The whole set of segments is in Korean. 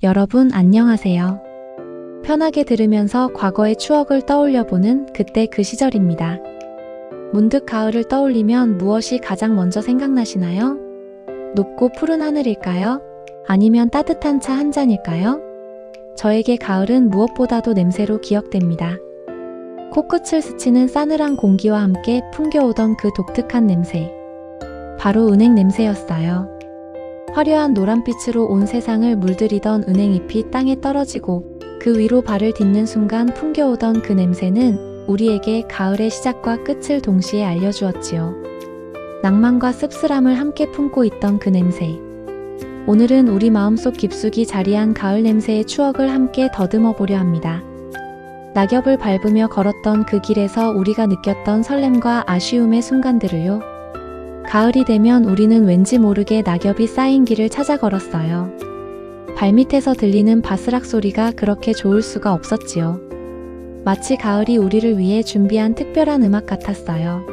여러분 안녕하세요. 편하게 들으면서 과거의 추억을 떠올려보는 그때 그 시절입니다. 문득 가을을 떠올리면 무엇이 가장 먼저 생각나시나요? 높고 푸른 하늘일까요? 아니면 따뜻한 차 한 잔일까요? 저에게 가을은 무엇보다도 냄새로 기억됩니다. 코끝을 스치는 싸늘한 공기와 함께 풍겨오던 그 독특한 냄새. 바로 은행 냄새였어요. 화려한 노란빛으로 온 세상을 물들이던 은행잎이 땅에 떨어지고 그 위로 발을 딛는 순간 풍겨오던 그 냄새는 우리에게 가을의 시작과 끝을 동시에 알려주었지요. 낭만과 씁쓸함을 함께 품고 있던 그 냄새. 오늘은 우리 마음속 깊숙이 자리한 가을 냄새의 추억을 함께 더듬어 보려 합니다. 낙엽을 밟으며 걸었던 그 길에서 우리가 느꼈던 설렘과 아쉬움의 순간들을요. 가을이 되면 우리는 왠지 모르게 낙엽이 쌓인 길을 찾아 걸었어요. 발밑에서 들리는 바스락 소리가 그렇게 좋을 수가 없었지요. 마치 가을이 우리를 위해 준비한 특별한 음악 같았어요.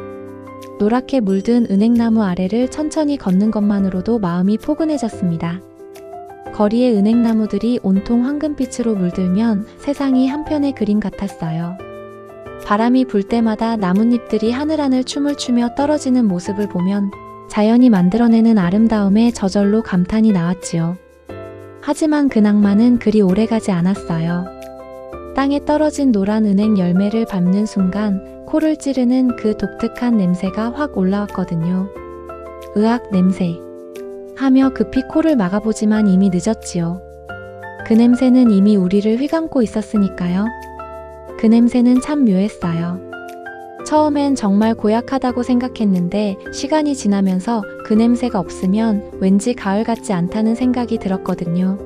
노랗게 물든 은행나무 아래를 천천히 걷는 것만으로도 마음이 포근해졌습니다. 거리의 은행나무들이 온통 황금빛으로 물들면 세상이 한편의 그림 같았어요. 바람이 불 때마다 나뭇잎들이 하늘하늘 춤을 추며 떨어지는 모습을 보면 자연이 만들어내는 아름다움에 저절로 감탄이 나왔지요. 하지만 그 낭만은 그리 오래가지 않았어요. 땅에 떨어진 노란 은행 열매를 밟는 순간 코를 찌르는 그 독특한 냄새가 확 올라왔거든요. 으악 냄새 하며 급히 코를 막아보지만 이미 늦었지요. 그 냄새는 이미 우리를 휘감고 있었으니까요. 그 냄새는 참 묘했어요. 처음엔 정말 고약하다고 생각했는데 시간이 지나면서 그 냄새가 없으면 왠지 가을 같지 않다는 생각이 들었거든요.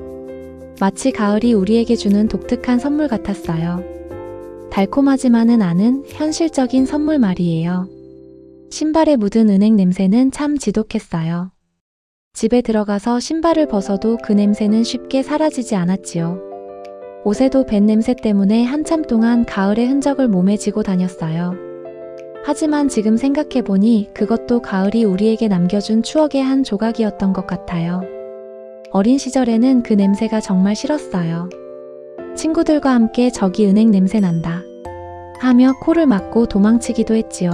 마치 가을이 우리에게 주는 독특한 선물 같았어요. 달콤하지만은 않은 현실적인 선물 말이에요. 신발에 묻은 은행 냄새는 참 지독했어요. 집에 들어가서 신발을 벗어도 그 냄새는 쉽게 사라지지 않았지요. 옷에도 밴 냄새 때문에 한참 동안 가을의 흔적을 몸에 지고 다녔어요. 하지만 지금 생각해보니 그것도 가을이 우리에게 남겨준 추억의 한 조각이었던 것 같아요. 어린 시절에는 그 냄새가 정말 싫었어요. 친구들과 함께 저기 은행 냄새 난다 하며 코를 막고 도망치기도 했지요.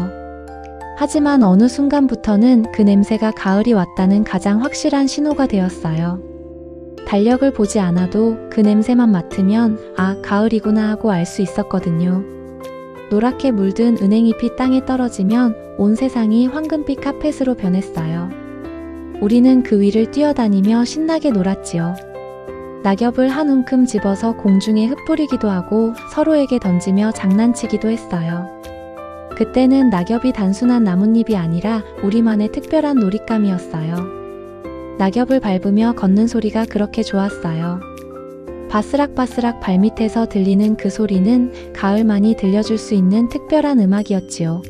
하지만 어느 순간부터는 그 냄새가 가을이 왔다는 가장 확실한 신호가 되었어요. 달력을 보지 않아도 그 냄새만 맡으면 아, 가을이구나 하고 알 수 있었거든요. 노랗게 물든 은행잎이 땅에 떨어지면 온 세상이 황금빛 카펫으로 변했어요. 우리는 그 위를 뛰어다니며 신나게 놀았지요. 낙엽을 한 움큼 집어서 공중에 흩뿌리기도 하고 서로에게 던지며 장난치기도 했어요. 그때는 낙엽이 단순한 나뭇잎이 아니라 우리만의 특별한 놀잇감이었어요. 낙엽을 밟으며 걷는 소리가 그렇게 좋았어요. 바스락바스락 발밑에서 들리는 그 소리는 가을만이 들려줄 수 있는 특별한 음악이었지요.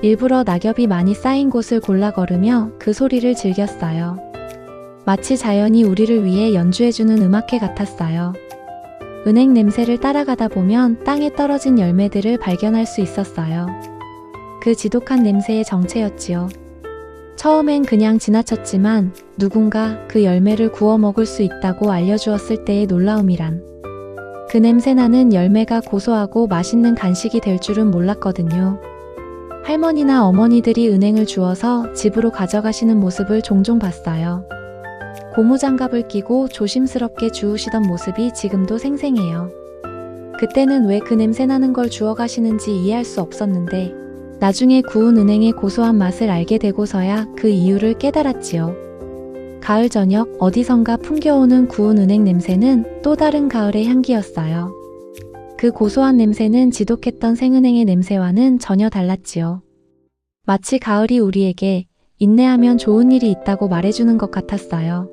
일부러 낙엽이 많이 쌓인 곳을 골라 걸으며 그 소리를 즐겼어요. 마치 자연이 우리를 위해 연주해주는 음악회 같았어요. 은행 냄새를 따라가다 보면 땅에 떨어진 열매들을 발견할 수 있었어요. 그 지독한 냄새의 정체였지요. 처음엔 그냥 지나쳤지만 누군가 그 열매를 구워 먹을 수 있다고 알려주었을 때의 놀라움이란. 그 냄새나는 열매가 고소하고 맛있는 간식이 될 줄은 몰랐거든요. 할머니나 어머니들이 은행을 주워서 집으로 가져가시는 모습을 종종 봤어요. 고무장갑을 끼고 조심스럽게 주우시던 모습이 지금도 생생해요. 그때는 왜 그 냄새나는 걸 주워 가시는지 이해할 수 없었는데 나중에 구운 은행의 고소한 맛을 알게 되고서야 그 이유를 깨달았지요. 가을 저녁 어디선가 풍겨오는 구운 은행 냄새는 또 다른 가을의 향기였어요. 그 고소한 냄새는 지독했던 생은행의 냄새와는 전혀 달랐지요. 마치 가을이 우리에게 인내하면 좋은 일이 있다고 말해주는 것 같았어요.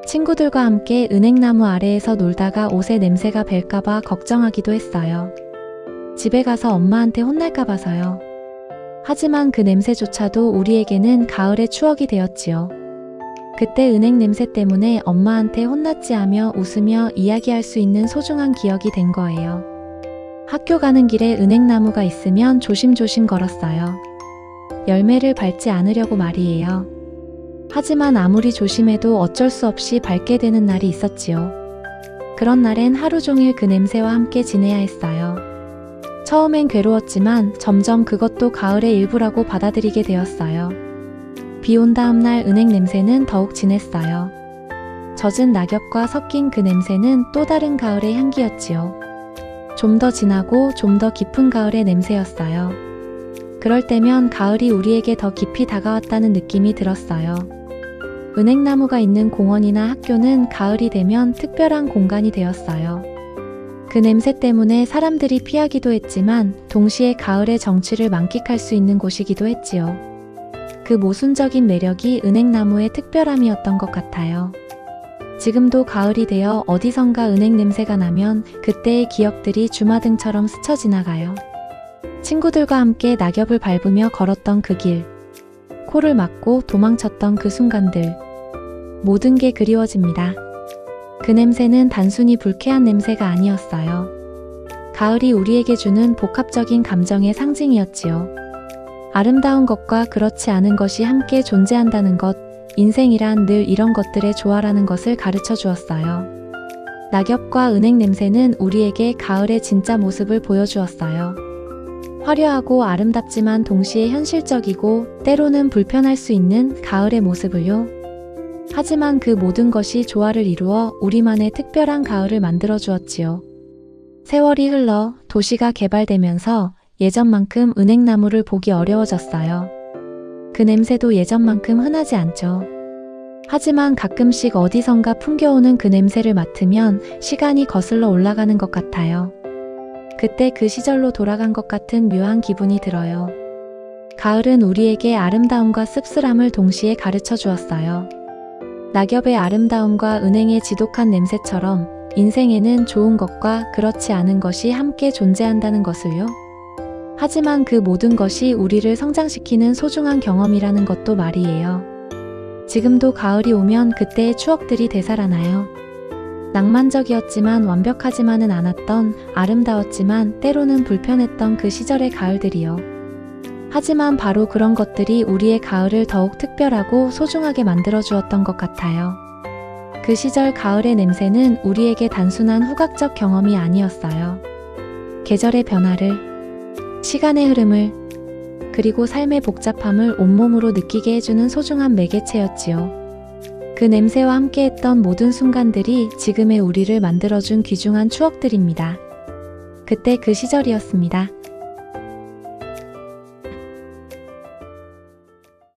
친구들과 함께 은행나무 아래에서 놀다가 옷에 냄새가 벨까봐 걱정하기도 했어요. 집에 가서 엄마한테 혼날까 봐서요. 하지만 그 냄새조차도 우리에게는 가을의 추억이 되었지요. 그때 은행 냄새 때문에 엄마한테 혼났지 하며 웃으며 이야기할 수 있는 소중한 기억이 된 거예요. 학교 가는 길에 은행나무가 있으면 조심조심 걸었어요. 열매를 밟지 않으려고 말이에요. 하지만 아무리 조심해도 어쩔 수 없이 밟게 되는 날이 있었지요. 그런 날엔 하루 종일 그 냄새와 함께 지내야 했어요. 처음엔 괴로웠지만 점점 그것도 가을의 일부라고 받아들이게 되었어요. 비 온 다음 날 은행 냄새는 더욱 진했어요. 젖은 낙엽과 섞인 그 냄새는 또 다른 가을의 향기였지요. 좀 더 진하고 좀 더 깊은 가을의 냄새였어요. 그럴 때면 가을이 우리에게 더 깊이 다가왔다는 느낌이 들었어요. 은행나무가 있는 공원이나 학교는 가을이 되면 특별한 공간이 되었어요. 그 냄새 때문에 사람들이 피하기도 했지만 동시에 가을의 정취를 만끽할 수 있는 곳이기도 했지요. 그 모순적인 매력이 은행나무의 특별함이었던 것 같아요. 지금도 가을이 되어 어디선가 은행 냄새가 나면 그때의 기억들이 주마등처럼 스쳐 지나가요. 친구들과 함께 낙엽을 밟으며 걸었던 그 길, 코를 막고 도망쳤던 그 순간들, 모든 게 그리워집니다. 그 냄새는 단순히 불쾌한 냄새가 아니었어요. 가을이 우리에게 주는 복합적인 감정의 상징이었지요. 아름다운 것과 그렇지 않은 것이 함께 존재한다는 것, 인생이란 늘 이런 것들의 조화라는 것을 가르쳐 주었어요. 낙엽과 은행 냄새는 우리에게 가을의 진짜 모습을 보여주었어요. 화려하고 아름답지만 동시에 현실적이고 때로는 불편할 수 있는 가을의 모습을요. 하지만 그 모든 것이 조화를 이루어 우리만의 특별한 가을을 만들어 주었지요. 세월이 흘러 도시가 개발되면서 예전만큼 은행나무를 보기 어려워졌어요. 그 냄새도 예전만큼 흔하지 않죠. 하지만 가끔씩 어디선가 풍겨오는 그 냄새를 맡으면 시간이 거슬러 올라가는 것 같아요. 그때 그 시절로 돌아간 것 같은 묘한 기분이 들어요. 가을은 우리에게 아름다움과 씁쓸함을 동시에 가르쳐 주었어요. 낙엽의 아름다움과 은행의 지독한 냄새처럼 인생에는 좋은 것과 그렇지 않은 것이 함께 존재한다는 것을요. 하지만 그 모든 것이 우리를 성장시키는 소중한 경험이라는 것도 말이에요. 지금도 가을이 오면 그때의 추억들이 되살아나요. 낭만적이었지만 완벽하지만은 않았던, 아름다웠지만 때로는 불편했던 그 시절의 가을들이요. 하지만 바로 그런 것들이 우리의 가을을 더욱 특별하고 소중하게 만들어 주었던 것 같아요. 그 시절 가을의 냄새는 우리에게 단순한 후각적 경험이 아니었어요. 계절의 변화를, 시간의 흐름을, 그리고 삶의 복잡함을 온몸으로 느끼게 해주는 소중한 매개체였지요. 그 냄새와 함께했던 모든 순간들이 지금의 우리를 만들어준 귀중한 추억들입니다. 그때 그 시절이었습니다.